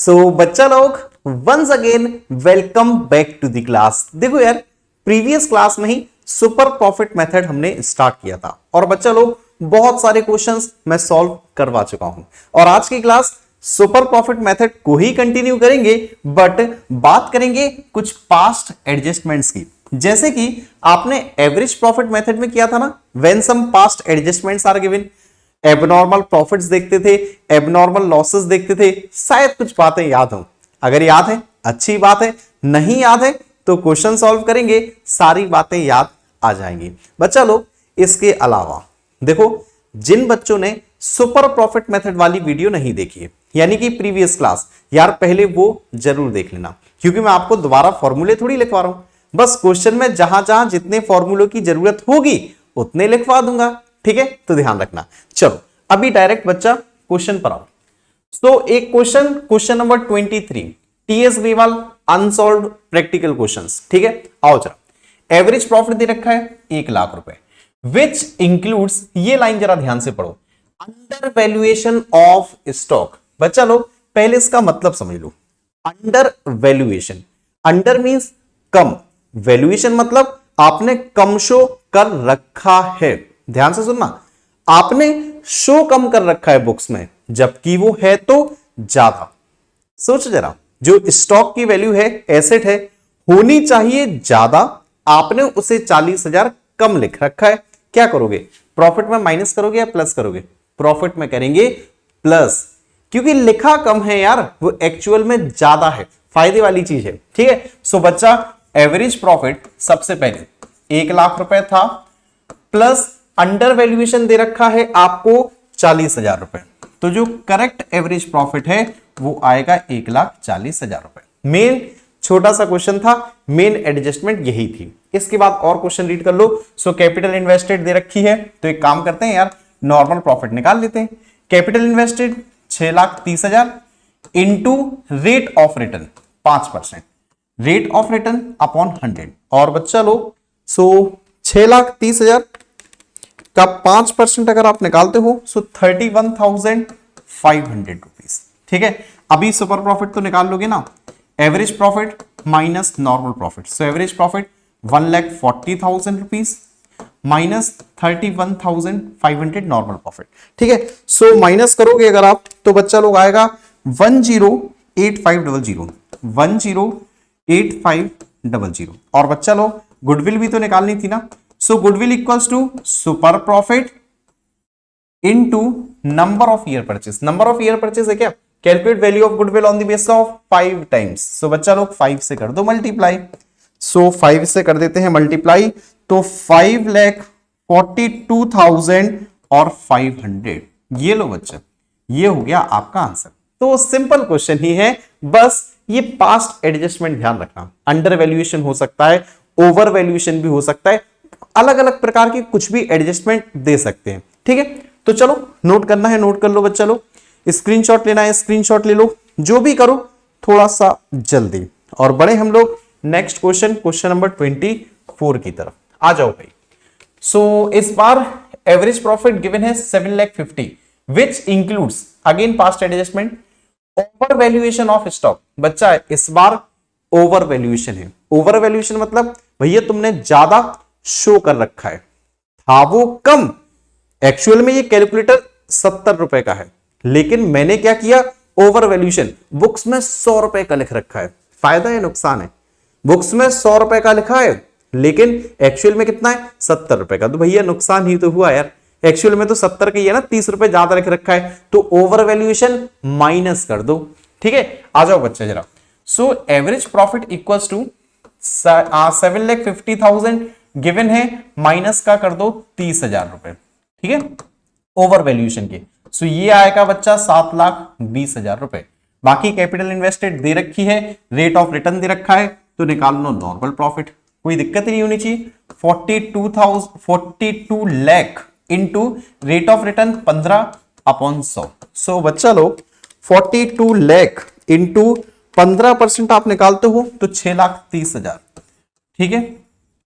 बच्चा लोग once again welcome back to the class. देखो यार, प्रीवियस क्लास में ही सुपर प्रॉफिट मेथड हमने स्टार्ट किया था और बच्चा लोग बहुत सारे क्वेश्चंस मैं सॉल्व करवा चुका हूं और आज की क्लास सुपर प्रॉफिट मेथड को ही कंटिन्यू करेंगे, बट बात करेंगे कुछ पास्ट एडजस्टमेंट्स की। जैसे कि आपने एवरेज प्रॉफिट मेथड में किया था ना, when some past adjustments are given, abnormal profits देखते थे, एबनॉर्मल लॉसेस देखते थे। शायद कुछ बातें याद हो, अगर याद है अच्छी बात है, नहीं याद है तो क्वेश्चन सॉल्व करेंगे, सारी बातें याद आ जाएंगी। बच्चा लोग इसके अलावा देखो, जिन बच्चों ने सुपर प्रॉफिट मेथड वाली वीडियो नहीं देखी है, यानी कि प्रीवियस क्लास, यार पहले वो जरूर देख लेना, क्योंकि मैं आपको दोबारा फॉर्मूले थोड़ी लिखवा रहा हूं, बस क्वेश्चन में जहां जहां जितने फॉर्मूलों की जरूरत होगी उतने लिखवा दूंगा। ठीक है, तो ध्यान रखना। चलो अभी डायरेक्ट बच्चा क्वेश्चन पर आओ। तो एक question number 23, TS Grewal unsolved practical questions. ठीक है, आओ जरा। एवरेज प्रॉफिट दे रखा है 1 लाख रुपए, विच इंक्लूड्स, ये लाइन जरा ध्यान से पढ़ो, अंडर वैल्यूएशन ऑफ स्टॉक। बच्चा लोग पहले इसका मतलब समझ लो। अंडर वैल्यूएशन, अंडर मींस कम, वैल्यूएशन मतलब आपने कम शो कर रखा है। ध्यान से सुनना, आपने शो कम कर रखा है बुक्स में, जबकि वो है तो ज्यादा। सोच जरा, जो स्टॉक की वैल्यू है, एसेट है, होनी चाहिए ज्यादा, आपने उसे 40,000 कम लिख रखा है। क्या करोगे, प्रॉफिट में माइनस करोगे या प्लस करोगे? प्रॉफिट में करेंगे प्लस, क्योंकि लिखा कम है यार, वो एक्चुअल में ज्यादा है, फायदे वाली चीज है। ठीक है, सो बच्चा एवरेज प्रॉफिट सबसे पहले 1 लाख रुपए था, प्लस अंडर वैल्यूएशन दे रखा है आपको 40,000 रुपए, तो जो करेक्ट एवरेज प्रॉफिट है वो आएगा 1,40,000 रुपए। मेन छोटा सा क्वेश्चन था, मेन एडजस्टमेंट यही थी। इसके बाद और क्वेश्चन रीड कर लो। सो कैपिटल इन्वेस्टेड दे रखी है, तो एक काम करते हैं यार, नॉर्मल प्रॉफिट निकाल लेते हैं। Capital invested 6,30,000 into rate of return 5%, rate of return upon 100। और बच्चा लोग, सो 6,30,000 का 5% अगर आप निकालते हो सो 31,500 रुपीज। ठीक है, अभी सुपर प्रॉफिट तो निकाल लोगे ना, average profit minus normal profit, सो average profit 1,40,000 rupees minus 31,500 normal profit. ठीक है, सो माइनस करोगे अगर आप, तो बच्चा लोग आएगा 10,8500, 10,8500। और बच्चा लोग गुडविल भी तो निकालनी थी ना, so goodwill equals to super profit into number of year purchase. Number of year purchase है क्या? Calculate value of goodwill on the basis of 5 times. So बच्चा लोग 5 से कर दो मल्टीप्लाई, सो 5 से कर देते हैं मल्टीप्लाई, तो 5,42,000 और 500। ये लो बच्चा, ये हो गया आपका आंसर। तो सिंपल क्वेश्चन ही है, बस ये पास्ट एडजस्टमेंट ध्यान रखना। अंडर वैल्यूएशन हो सकता है, ओवर वैल्यूएशन भी हो सकता है, अलग अलग प्रकार की कुछ भी एडजस्टमेंट दे सकते हैं। ठीक है, तो चलो नोट करना है, नोट कर लो बच्चा लोग, स्क्रीनशॉट लेना है स्क्रीनशॉट ले लो, जो भी करो थोड़ा सा जल्दी। और बढ़े हम लोग नेक्स्ट क्वेश्चन नंबर 24 की तरफ। आ जाओ भाई। सो इस बार एवरेज प्रॉफिट गिवन है 7,50,000 which includes again past adjustment, over valuation of stock. बच्चा इस बार ओवर वैल्यूएशन है। ओवर वैल्यूएशन मतलब भैया तुमने ज्यादा शो कर रखा है, था वो कम, एक्चुअल में ये कैलकुलेटर 70 रुपए का है, लेकिन मैंने क्या किया, ओवर वैल्यूएशन, बुक्स में 100 रुपए का लिख रखा है। फायदा है नुकसान है? बुक्स में 100 रुपए का लिखा है, लेकिन एक्चुअल में कितना है, 70 रुपए का, तो भैया नुकसान ही तो हुआ यार। एक्चुअल में तो 70 का ही है ना, 30 रुपए ज्यादा लिख रखा है, तो ओवर वैल्यूएशन माइनस कर दो। ठीक है, आ जाओ बच्चे जरा। So average profit equals to 7,50,000 given है, माइनस का कर दो 30,000 रुपए। ठीक है, ओवर वैल्यूएशन के, सो ये आएगा बच्चा 7,20,000 रुपए। बाकी कैपिटल इन्वेस्टेड दे रखी है, रेट ऑफ रिटर्न दे रखा है, तो निकाल लो नॉर्मल प्रॉफिट, कोई दिक्कत ही नहीं होनी चाहिए। 42 lakh into rate of return 15/100। सो बच्चा लोग 42 लाख इंटू 15% आप निकालते हो तो 6,30,000। ठीक है,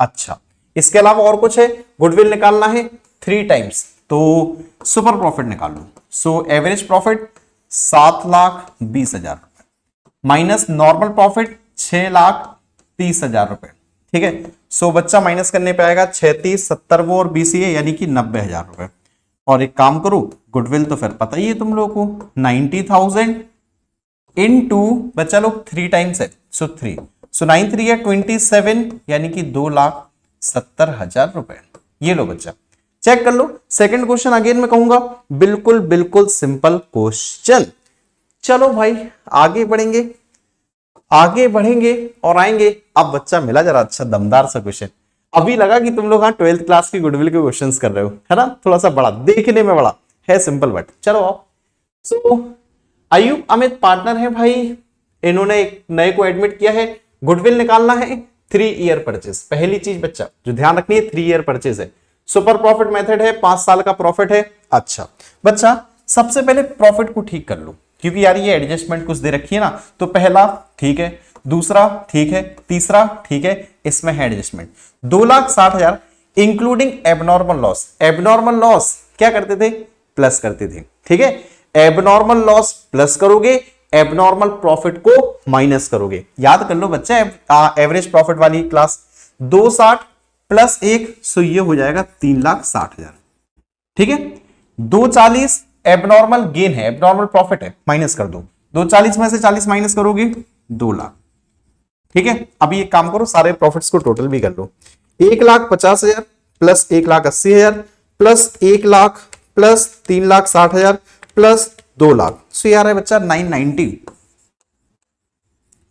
अच्छा इसके अलावा और कुछ है, गुडविल निकालना है 3 टाइम्स, तो सुपर प्रॉफिट निकाल लो। सो एवरेज प्रॉफिट 7,20,000 रुपए। माइनस नॉर्मल प्रॉफिट 6,30,000 रुपए। ठीक है, सो बच्चा माइनस करने पे आएगा 36, 70 वो और 20 ये यानी कि 90,000 रुपए। और एक काम करो, गुडविल तो फिर पता ही है तुम लोगों को 90,000 इनटू बच्चा लोग 3 टाइम्स है, सो 3, सो 9 3 है 27 यानी कि 2,70,000 रुपए। ये लो बच्चा, चेक कर लो। सेकंड क्वेश्चन अगेन मैं कहूंगा बिल्कुल बिल्कुल सिंपल क्वेश्चन। चलो भाई आगे बढ़ेंगे, आगे बढ़ेंगे और आएंगे। अब बच्चा मिला जरा अच्छा दमदार सा क्वेश्चन। अभी लगा कि तुम लोग हाँ 12th क्लास की गुडविल के क्वेश्चंस कर रहे हो, है ना, थोड़ा सा बड़ा देखने में, बड़ा है सिंपल बट चलो आओ। सो आयुब अमित पार्टनर है भाई, इन्होंने एक नए को एडमिट किया है, गुडविल निकालना है 3 ईयर परचेज। पहली चीज बच्चा जो ध्यान रखनी है 3 ईयर परचेज है, सुपर प्रॉफिट मेथड है, 5 साल का प्रॉफिट है। अच्छा बच्चा सबसे पहले प्रॉफिट को ठीक कर लो, क्योंकि यार ये एडजस्टमेंट कुछ दे रखी है ना, तो पहला ठीक है, दूसरा ठीक है, तीसरा ठीक है, इसमें है adjustment 2,60,000 including abnormal loss. Abnormal loss क्या करते थे, प्लस करते थे। ठीक है, एबनॉर्मल लॉस प्लस करोगे, एबनॉर्मल प्रॉफिट को माइनस करोगे। याद कर लो बच्चा एवरेज प्रॉफिट वाली क्लास, 260 प्लस 1 सो ये हो जाएगा 3,60,000। ठीक है, 240 एबनॉर्मल गेन है, एबनॉर्मल प्रॉफिट है, माइनस कर दो, 240 में से 40 माइनस करोगे 2 लाख। ठीक है, अभी एक काम करो सारे प्रॉफिट्स को टोटल भी कर लो, 1,50,000 plus 1,80,000 plus 1 lakh plus 3,60,000 plus 2 lakh, so यार है बच्चा 990।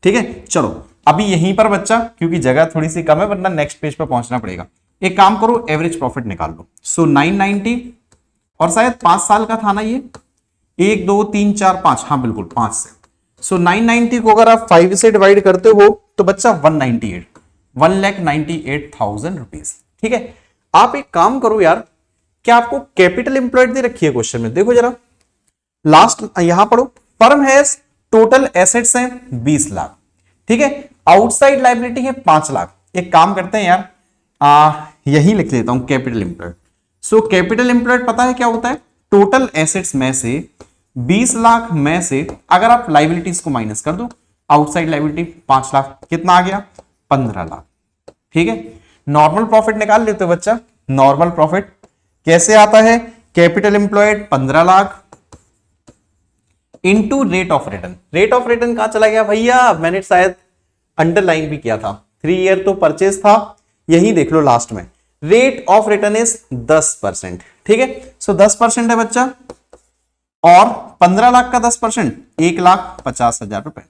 ठीक है, चलो अभी यहीं पर बच्चा क्योंकि जगह थोड़ी सी कम है वरना नेक्स्ट पेज पर पहुंचना पड़ेगा, एक काम करो एवरेज प्रॉफिट निकाल लो। सो 990 और शायद 5 साल का था ना ये, 1 2 3 4 5, हाँ बिल्कुल 5 से। सो 990 को अगर आप 5 से डिवाइड करते हो तो बच्चा 1,98,000 रुपीज। ठीक है, आप एक काम करो यार, क्या आपको कैपिटल एम्प्लॉयड दे रखी है क्वेश्चन में, देखो जरा लास्ट यहां पढ़ो, फर्म हैज टोटल एसेट्स हैं 20 लाख। ठीक है, आउटसाइड लायबिलिटी है 5 लाख। एक काम करते हैं यार, यही लिख लेता हूं capital employed. So capital employed पता है क्या होता है, टोटल एसेट्स में से 20 लाख में से अगर आप लाइबिलिटीज को माइनस कर दो, आउटसाइड लाइबिलिटी 5 लाख, कितना आ गया 15 लाख। ठीक है, नॉर्मल प्रॉफिट निकाल लेते हो बच्चा। नॉर्मल प्रॉफिट कैसे आता है, capital employed 15 lakh into rate of return. Rate of return कहां चला गया भैया, मैंने शायद अंडरलाइन भी किया था, 3 ईयर तो परचेज था, यही देख लो लास्ट में। Rate of return is 10%। ठीक है, सो 10% है बच्चा, और 15 लाख का 10% 1,50,000 रुपए।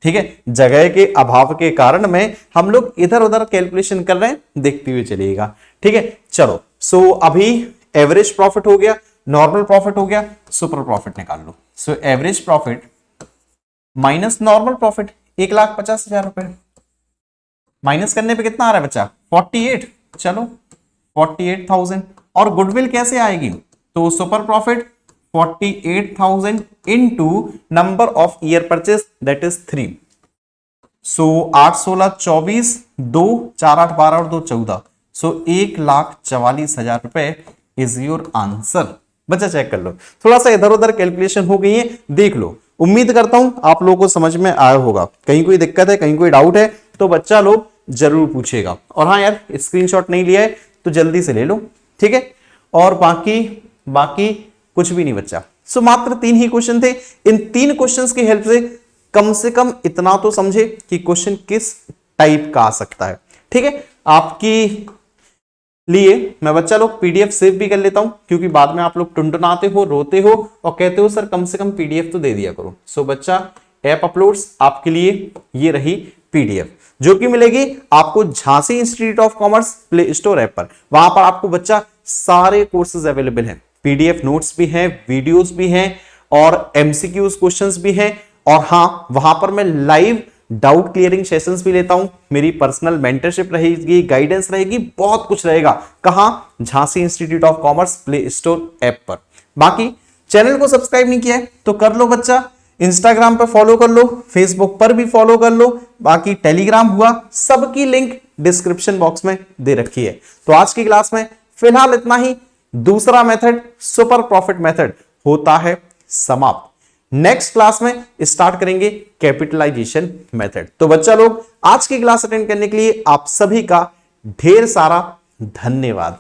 ठीक है, जगह के अभाव के कारण में हम लोग इधर उधर कैलकुलेशन कर रहे हैं, देखते हुए चलिएगा। ठीक है, चलो सो अभी एवरेज प्रॉफिट हो गया, नॉर्मल प्रॉफिट हो गया, सुपर प्रॉफिट निकाल लो। So average profit minus normal profit 1,50,000 रुपए, माइनस करने पे कितना आ रहा है बच्चा 48, चलो 48,000। और गुडविल कैसे आएगी, तो super profit 48,000 into number of year purchase that is 3। सो 8 16 24, 2 4 8 12 और 2 14, सो 1,44,000 रुपए इज योर आंसर। बच्चा चेक कर लो, थोड़ा सा इधर उधर कैलकुलेशन हो गई है, देख लो। उम्मीद करता हूं आप लोगों को समझ में आया होगा। कहीं कोई दिक्कत है, कहीं कोई डाउट है तो बच्चा लोग जरूर पूछेगा। और हाँ यार स्क्रीनशॉट नहीं लिया है तो जल्दी से ले लो। ठीक है, और बाकी कुछ भी नहीं बच्चा। सो मात्र 3 ही क्वेश्चन थे। इन 3 क्वेश्चंस की हेल्प से कम इतना तो समझे कि क्वेश्चन किस टाइप का आ सकता है। ठीक है, आपकी लिए मैं बच्चा लोग पीडीएफ सेव भी कर लेता हूं, क्योंकि बाद में आप लोग टुनटुनाते हो, रोते हो और कहते हो सर कम से कम पीडीएफ तो दे दिया करो। सो बच्चा ऐप अपलोड्स आपके लिए ये रही पीडीएफ, जो कि मिलेगी आपको Jhansi institute of commerce play store app पर। वहां पर आपको बच्चा सारे कोर्सेज अवेलेबल हैं, पीडीएफ नोट्स भी हैं, वीडियोस भी हैं और एमसीक्यूज क्वेश्चंस भी हैं। और हाँ, वहां पर मैं लाइव डाउट क्लियरिंग सेशंस भी लेता हूं, मेरी पर्सनल मेंटरशिप रहेगी, गाइडेंस रहेगी, बहुत कुछ रहेगा। कहां, Jhansi institute of commerce play store app पर। बाकी चैनल को सब्सक्राइब नहीं किया है तो कर लो बच्चा, इंस्टाग्राम पर फॉलो कर लो, फेसबुक पर भी फॉलो कर लो, बाकी टेलीग्राम हुआ, सबकी लिंक डिस्क्रिप्शन बॉक्स में दे रखी है। तो आज की क्लास में फिलहाल इतना ही। दूसरा मेथड सुपर प्रॉफिट मेथड होता है समाप्त। नेक्स्ट क्लास में स्टार्ट करेंगे कैपिटलाइजेशन मेथड। तो बच्चा लोग आज की क्लास अटेंड करने के लिए आप सभी का ढेर सारा धन्यवाद।